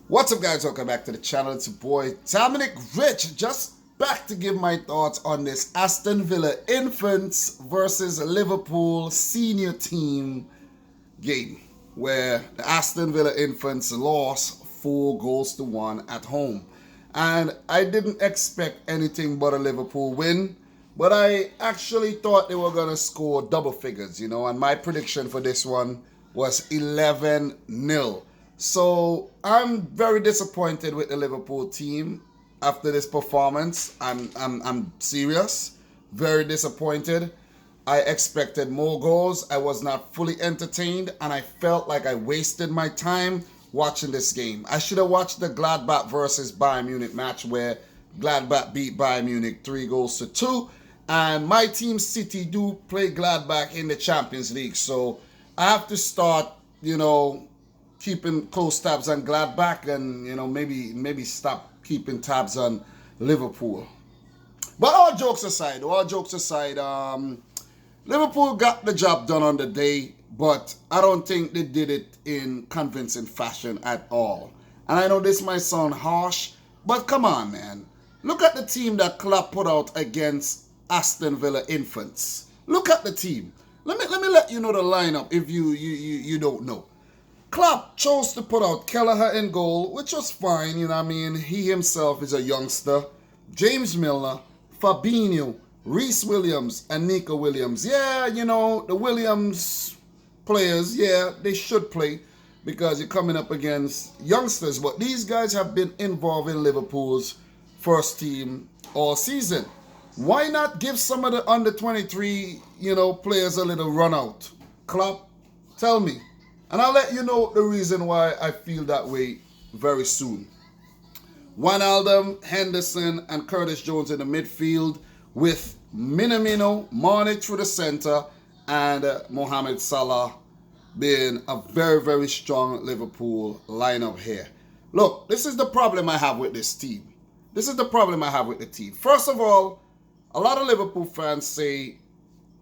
What's up, guys? Welcome back to the channel. It's your boy Dominic Rich, just back to give my thoughts on this Aston Villa infants versus Liverpool senior team game, where the Aston Villa infants lost 4-1 at home. And I didn't expect anything but a Liverpool win, but I actually thought they were going to score double figures, and my prediction for this one was 11-0. So I'm very disappointed with the Liverpool team after this performance. I'm serious, very disappointed. I expected more goals. I was not fully entertained, and I felt like I wasted my time watching this game. I should have watched the Gladbach versus Bayern Munich match where Gladbach beat Bayern Munich 3-2. And my team City do play Gladbach in the Champions League. So I have to start, keeping close tabs on Gladbach and, maybe stop keeping tabs on Liverpool. But all jokes aside, Liverpool got the job done on the day, but I don't think they did it in convincing fashion at all. And I know this might sound harsh, but come on, man. Look at the team that Klopp put out against Aston Villa infants. Look at the team. Let me let you know the lineup if you don't know. Klopp chose to put out Kelleher in goal, which was fine, He himself is a youngster. James Milner, Fabinho, Reece Williams, and Nico Williams. Yeah, the Williams players, they should play because you're coming up against youngsters. But these guys have been involved in Liverpool's first team all season. Why not give some of the under 23, players a little run out? Klopp, tell me. And I'll let you know the reason why I feel that way very soon. Wijnaldum, Henderson, and Curtis Jones in the midfield with Minamino, Mane through the center, and Mohamed Salah being a very, very strong Liverpool lineup here. Look, this is the problem I have with this team. First of all, a lot of Liverpool fans say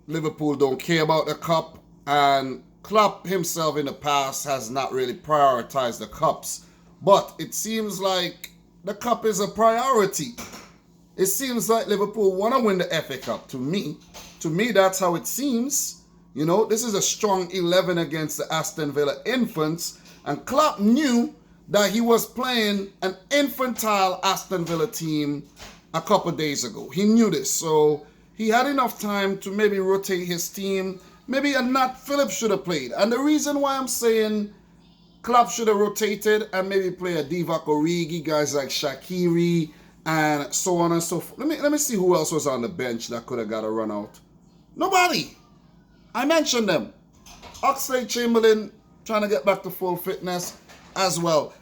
Liverpool don't care about the cup, and Klopp himself in the past has not really prioritized the cups. But it seems like the cup is a priority. It seems like Liverpool want to win the FA Cup. To me, that's how it seems. This is a strong 11 against the Aston Villa infants. And Klopp knew that he was playing an infantile Aston Villa team a couple days ago. He knew this. So he had enough time to maybe rotate his team. Maybe a Nat Phillips should have played. And the reason why I'm saying Klopp should have rotated and maybe play a Divock Origi, guys like Shaqiri, and so on and so forth. Let me see who else was on the bench that could have got a run out. Nobody. I mentioned them. Oxlade-Chamberlain trying to get back to full fitness as well.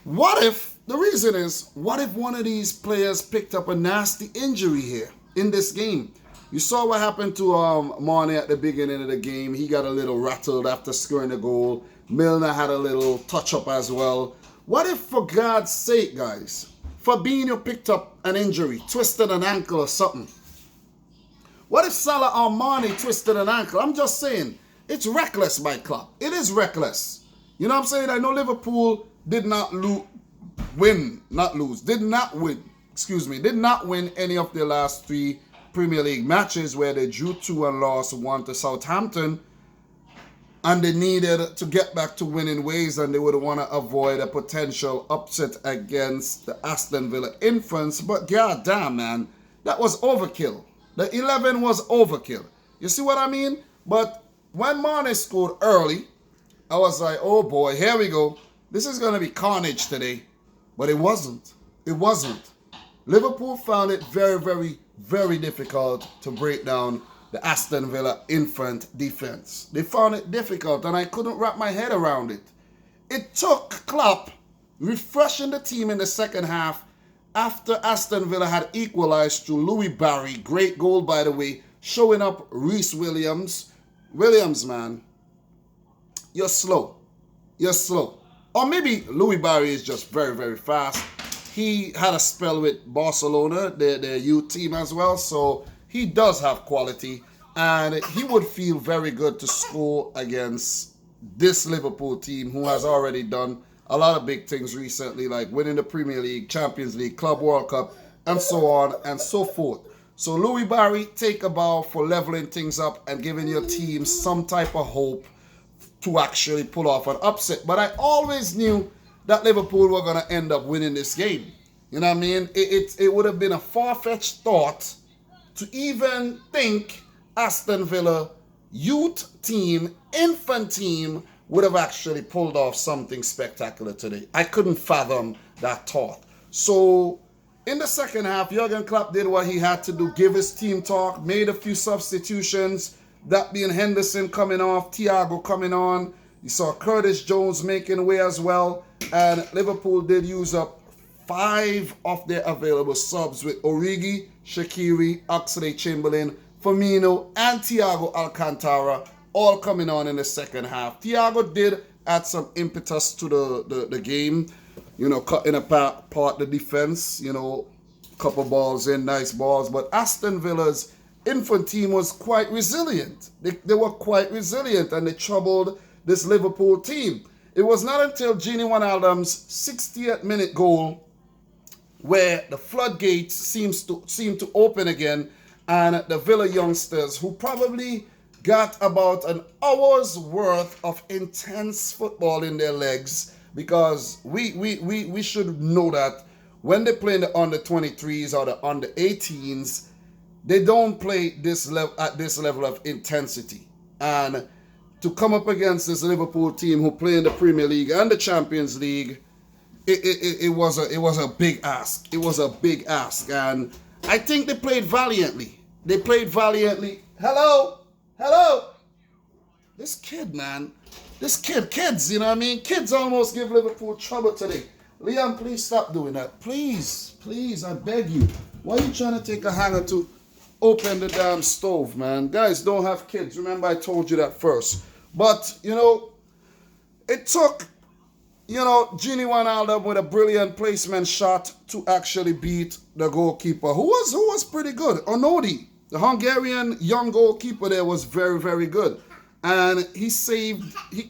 What if one of these players picked up a nasty injury here in this game? You saw what happened to Mane at the beginning of the game. He got a little rattled after scoring the goal. Milner had a little touch-up as well. What if, for God's sake, guys, Fabinho picked up an injury, twisted an ankle or something? What if Salah or Mane twisted an ankle? I'm just saying, it's reckless by Klopp. It is reckless. You know what I'm saying? I know Liverpool did not win any of their last 3 Premier League matches where they drew 2 and lost 1 to Southampton, and they needed to get back to winning ways, and they would want to avoid a potential upset against the Aston Villa infants. But goddamn, man, that was overkill. The 11 was overkill. You see what I mean? But when Mane scored early, I was like, oh boy, here we go. This is going to be carnage today. But it wasn't. Liverpool found it very, very, very difficult to break down the Aston Villa infant defense. They found it difficult, and I couldn't wrap my head around it. It took Klopp refreshing the team in the second half after Aston Villa had equalized through Louis Barry. Great goal, by the way, showing up Reece Williams. Williams, man, you're slow. Or maybe Louis Barry is just very, very fast. He had a spell with Barcelona, their youth team as well, so he does have quality, and he would feel very good to score against this Liverpool team who has already done a lot of big things recently, like winning the Premier League, Champions League, Club World Cup, and so on and so forth. So Louis Barry, take a bow for leveling things up and giving your team some type of hope to actually pull off an upset. But I always knew that Liverpool were going to end up winning this game. You know what I mean? It would have been a far-fetched thought to even think Aston Villa youth team, infant team, would have actually pulled off something spectacular today. I couldn't fathom that thought. So in the second half, Jurgen Klopp did what he had to do, give his team talk, made a few substitutions, that being Henderson coming off, Thiago coming on. You saw Curtis Jones making way as well. And Liverpool did use up 5 of their available subs with Origi, Shaqiri, Oxlade-Chamberlain, Firmino, and Thiago Alcantara all coming on in the second half. Thiago did add some impetus to the game, you know, cutting apart the defense, you know, couple balls in, nice balls. But Aston Villa's infant team was quite resilient. They were quite resilient, and they troubled this Liverpool team. It was not until Gini Wijnaldum's 60th minute goal where the floodgates seem to open again, and the Villa youngsters, who probably got about an hour's worth of intense football in their legs, because we should know that when they play in the under-23s or the under-18s, they don't play this at this level of intensity. And to come up against this Liverpool team who play in the Premier League and the Champions League, it was a big ask. It was a big ask, and I think they played valiantly. They played valiantly. Hello. This kid, man. This kids, you know what I mean? Kids almost give Liverpool trouble today. Liam, please stop doing that. Please, I beg you. Why are you trying to take a hanger to open the damn stove, man? Guys, don't have kids. Remember, I told you that first. But, you know, it took, you know, Gini Wijnaldum with a brilliant placement shot to actually beat the goalkeeper, who was pretty good. Onodi, the Hungarian young goalkeeper there, was very, very good. And he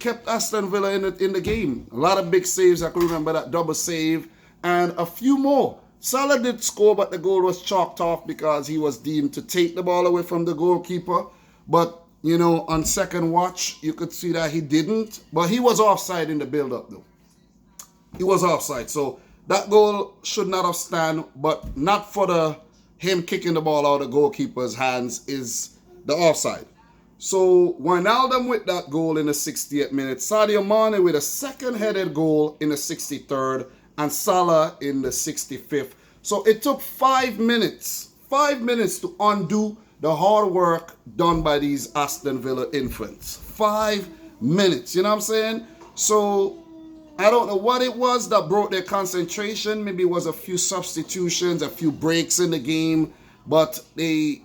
kept Aston Villa in the game. A lot of big saves. I can remember that double save and a few more. Salah did score, but the goal was chalked off because he was deemed to take the ball away from the goalkeeper. But, you know, on second watch, you could see that he didn't. But he was offside in the build-up, though. He was offside. So that goal should not have stand, but not for him kicking the ball out of the goalkeeper's hands is the offside. So Wijnaldum with that goal in the 60th minute, Sadio Mane with a second-headed goal in the 63rd, and Salah in the 65th. So it took 5 minutes to undo the hard work done by these Aston Villa infants. 5 minutes, you know what I'm saying? So I don't know what it was that broke their concentration. Maybe it was a few substitutions, a few breaks in the game, but they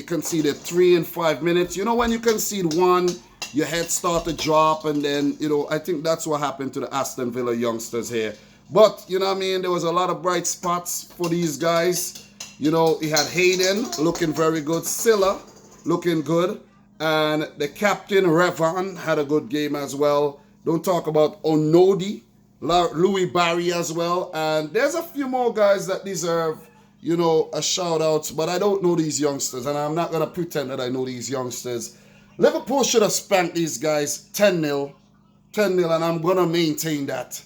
conceded 3 in 5 minutes. You know, when you concede one, your head start to drop, and then, you know, I think that's what happened to the Aston Villa youngsters here. But, you know what I mean, there was a lot of bright spots for these guys. You know, he had Hayden looking very good, Silla looking good, and the captain, Revan, had a good game as well. Don't talk about Onodi, Louis Barry as well, and there's a few more guys that deserve, you know, a shout out, but I don't know these youngsters, and I'm not going to pretend that I know these youngsters. Liverpool should have spanked these guys 10-0, and I'm going to maintain that.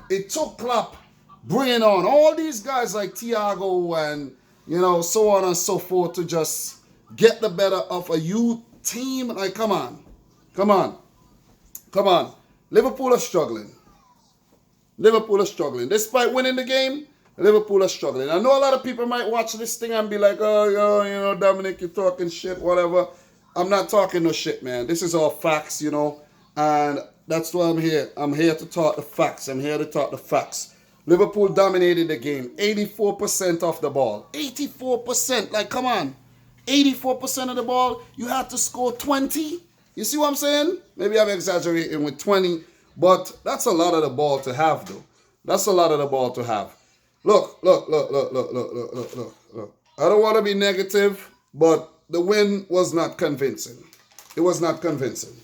It took Klopp bringing on all these guys like Thiago and, you know, so on and so forth to just get the better of a youth team. Like, come on. Liverpool are struggling. Despite winning the game, Liverpool are struggling. I know a lot of people might watch this thing and be like, oh, you know, Dominic, you're talking shit, whatever. I'm not talking no shit, man. This is all facts, you know, and that's why I'm here. I'm here to talk the facts. Liverpool dominated the game. 84% of the ball. 84%. Like, come on. 84% of the ball. You had to score 20. You see what I'm saying? Maybe I'm exaggerating with 20, but that's a lot of the ball to have, though. That's a lot of the ball to have. Look. I don't want to be negative, but the win was not convincing. It wasn't convincing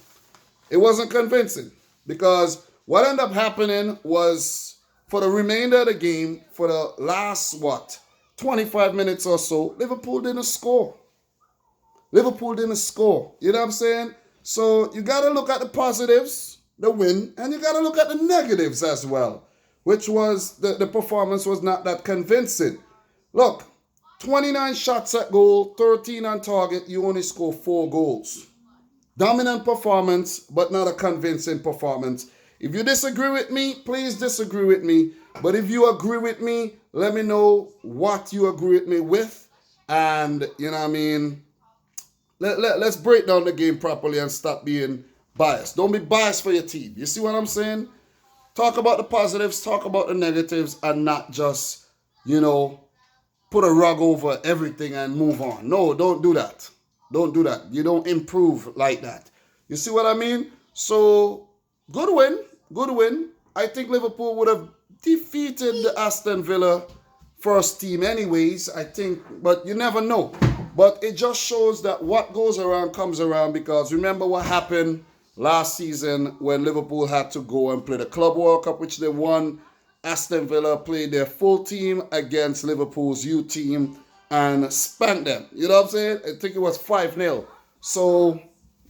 because What ended up happening was for the remainder of the game, for the last, 25 minutes or so, Liverpool didn't score. Liverpool didn't score. You know what I'm saying? So you got to look at the positives, the win, and you got to look at the negatives as well, which was the performance was not that convincing. Look, 29 shots at goal, 13 on target, you only score 4 goals. Dominant performance, but not a convincing performance. If you disagree with me, please disagree with me. But if you agree with me, let me know what you agree with me with. And, you know what I mean, let's break down the game properly and stop being biased. Don't be biased for your team. You see what I'm saying? Talk about the positives, talk about the negatives, and not just, put a rug over everything and move on. No, don't do that. Don't do that. You don't improve like that. You see what I mean? So, good win. Good win. I think Liverpool would have defeated the Aston Villa first team anyways, I think. But you never know. But it just shows that what goes around comes around, because remember what happened last season when Liverpool had to go and play the Club World Cup, which they won. Aston Villa played their full team against Liverpool's youth team and spanked them. You know what I'm saying? I think it was 5-0. So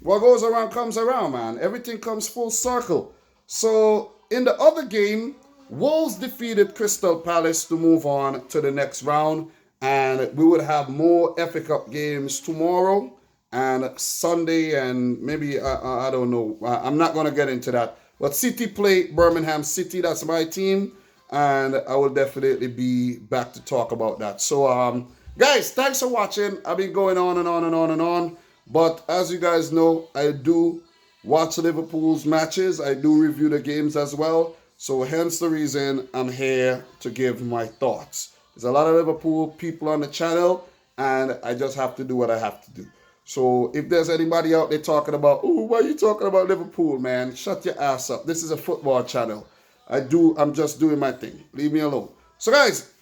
what goes around comes around, man. Everything comes full circle. So in the other game, Wolves defeated Crystal Palace to move on to the next round. And we would have more FA Cup games tomorrow and Sunday, and maybe, I don't know. I'm not going to get into that. But City play Birmingham City. That's my team. And I will definitely be back to talk about that. So, guys, thanks for watching. I've been going on and on and on and on. But as you guys know, I do watch Liverpool's matches. I do review the games as well. So hence the reason I'm here to give my thoughts. There's a lot of Liverpool people on the channel, and I just have to do what I have to do. So if there's anybody out there talking about, oh, why are you talking about Liverpool, man? Shut your ass up. This is a football channel. I'm just doing my thing. Leave me alone. So guys,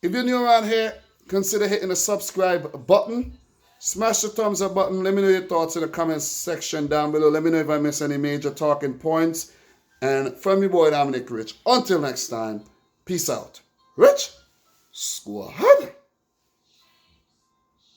if you're new around here, consider hitting the subscribe button. Smash the thumbs up button. Let me know your thoughts in the comments section down below. Let me know if I miss any major talking points. And from your boy Dominic Rich. Until next time, peace out. Rich Squad.